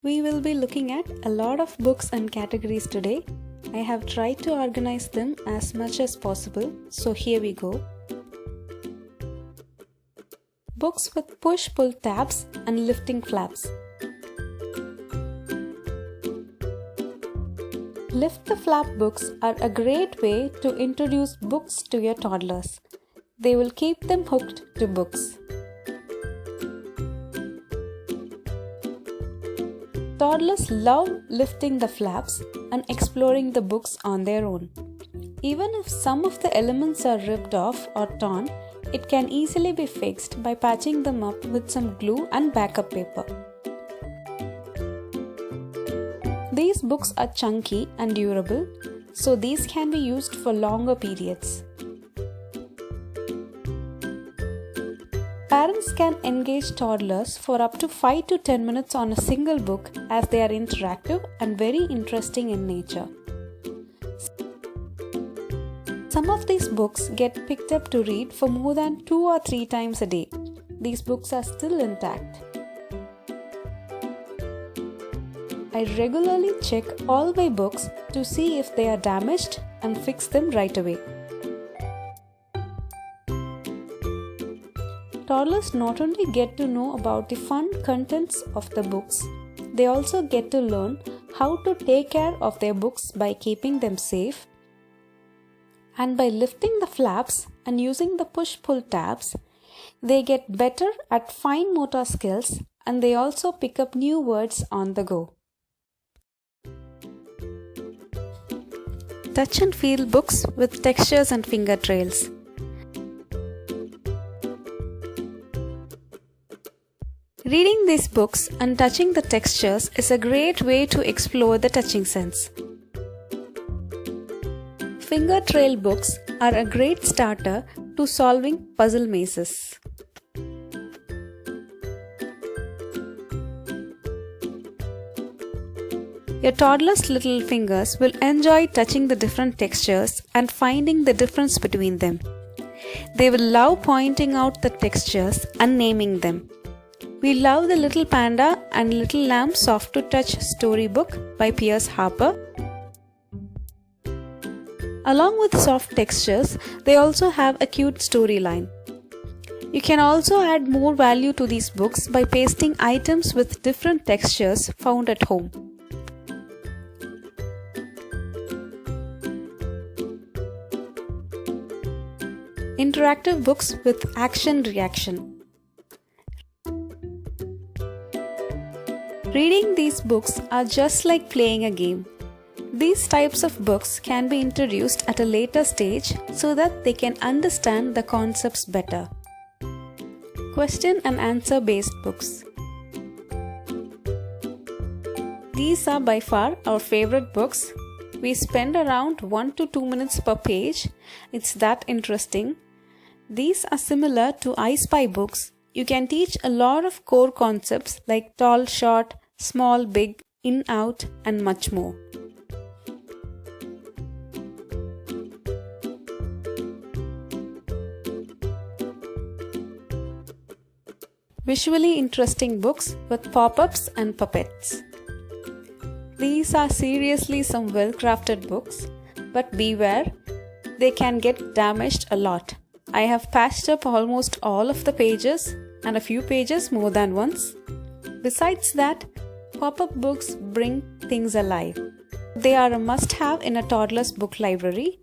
We will be looking at a lot of books and categories today. I have tried to organize them as much as possible, so here we go. Books with push-pull tabs and lifting flaps. Lift the flap books are a great way to introduce books to your toddlers. They will keep them hooked to books. Toddlers love lifting the flaps and exploring the books on their own. Even if some of the elements are ripped off or torn, it can easily be fixed by patching them up with some glue and backup paper. These books are chunky and durable, so these can be used for longer periods. Parents can engage toddlers for up to 5 to 10 minutes on a single book as they are interactive and very interesting in nature. Some of these books get picked up to read for more than 2 or 3 times a day. These books are still intact. I regularly check all my books to see if they are damaged and fix them right away. Toddlers not only get to know about the fun contents of the books, they also get to learn how to take care of their books by keeping them safe. And by lifting the flaps and using the push-pull tabs, they get better at fine motor skills and they also pick up new words on the go. Touch and feel books with textures and finger trails. Reading these books and touching the textures is a great way to explore the touching sense. Finger trail books are a great starter to solving puzzle mazes. Your toddler's little fingers will enjoy touching the different textures and finding the difference between them. They will love pointing out the textures and naming them. We love the Little Panda and Little Lamb Soft to Touch storybook by Pierce Harper. Along with soft textures, they also have a cute storyline. You can also add more value to these books by pasting items with different textures found at home. Interactive books with action reaction. Reading these books are just like playing a game. These types of books can be introduced at a later stage so that they can understand the concepts better. Question and answer based books. These are by far our favorite books. We spend around 1 to 2 minutes per page. It's that interesting. These are similar to I Spy books. You can teach a lot of core concepts like tall, short, small, big, in, out, and much more. Visually interesting books with pop-ups and puppets. These are seriously some well-crafted books, but beware, they can get damaged a lot. I have patched up almost all of the pages and a few pages more than once. Besides that, pop-up books bring things alive. They are a must-have in a toddler's book library.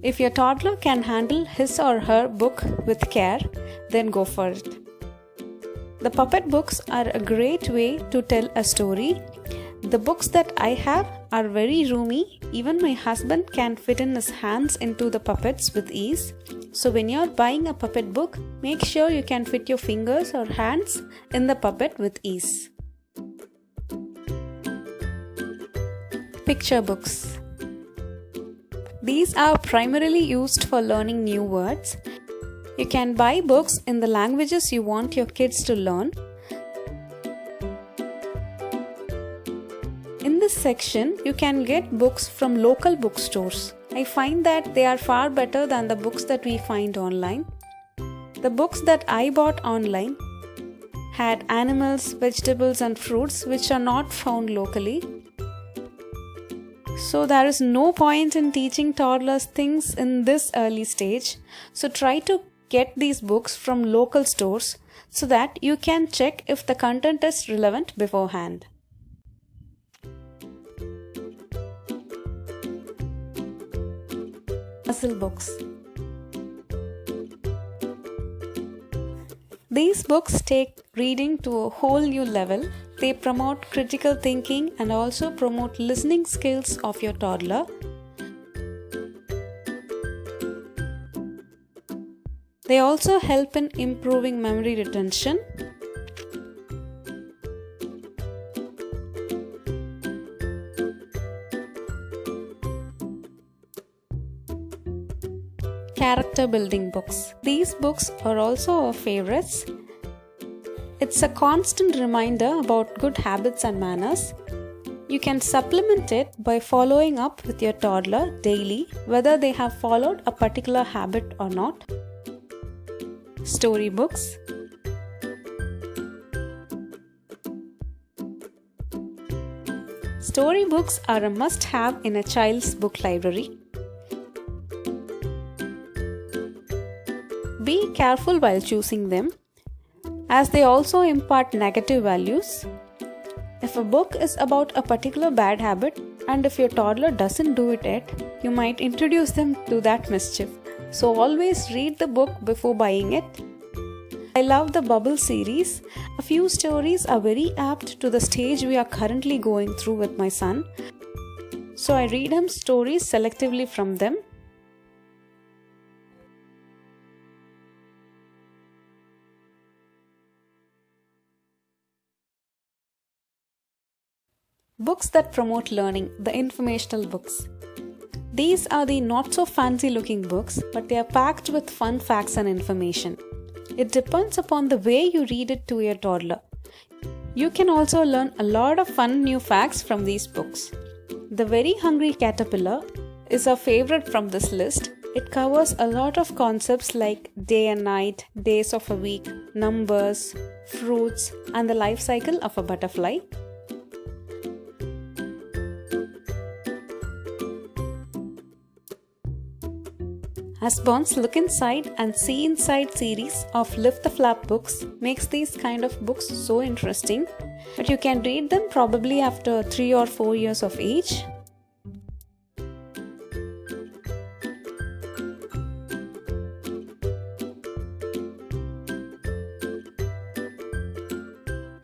If your toddler can handle his or her book with care, then go for it. The puppet books are a great way to tell a story. The books that I have are very roomy. Even my husband can fit in his hands into the puppets with ease. So when you're buying a puppet book, make sure you can fit your fingers or hands in the puppet with ease. Picture books. These are primarily used for learning new words. You can buy books in the languages you want your kids to learn. In this section, you can get books from local bookstores. I find that they are far better than the books that we find online. The books that I bought online had animals, vegetables, and fruits which are not found locally. So there is no point in teaching toddlers things in this early stage. So try to get these books from local stores so that you can check if the content is relevant beforehand. Puzzle books. These books take reading to a whole new level. They promote critical thinking and also promote listening skills of your toddler. They also help in improving memory retention. Character building books. These books are also our favorites. It's a constant reminder about good habits and manners. You can supplement it by following up with your toddler daily, whether they have followed a particular habit or not. Storybooks. Storybooks are a must-have in a child's book library. Be careful while choosing them, as they also impart negative values. If a book is about a particular bad habit and if your toddler doesn't do it yet, you might introduce them to that mischief. So always read the book before buying it. I love the Bubble series. A few stories are very apt to the stage we are currently going through with my son. So I read him stories selectively from them. Books that promote learning, the informational books. These are the not so fancy looking books, but they are packed with fun facts and information. It depends upon the way you read it to your toddler. You can also learn a lot of fun new facts from these books. The Very Hungry Caterpillar is a favorite from this list. It covers a lot of concepts like day and night, days of a week, numbers, fruits, and the life cycle of a butterfly. Asbon's Look Inside and See Inside series of Lift the Flap books makes these kind of books so interesting, but you can read them probably after 3 or 4 years of age.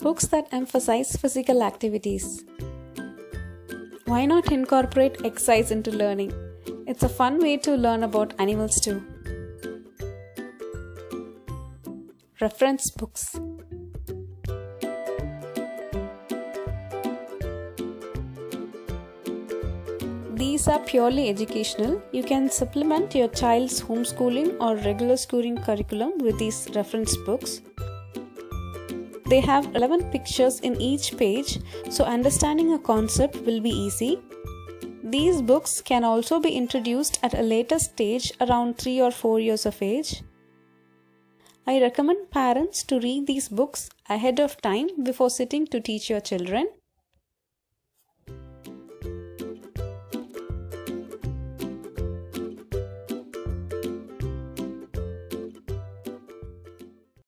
Books that emphasize physical activities. Why not incorporate exercise into learning? It's a fun way to learn about animals too. Reference books. These are purely educational. You can supplement your child's homeschooling or regular schooling curriculum with these reference books. They have 11 pictures in each page, so understanding a concept will be easy. These books can also be introduced at a later stage around 3 or 4 years of age. I recommend parents to read these books ahead of time before sitting to teach your children.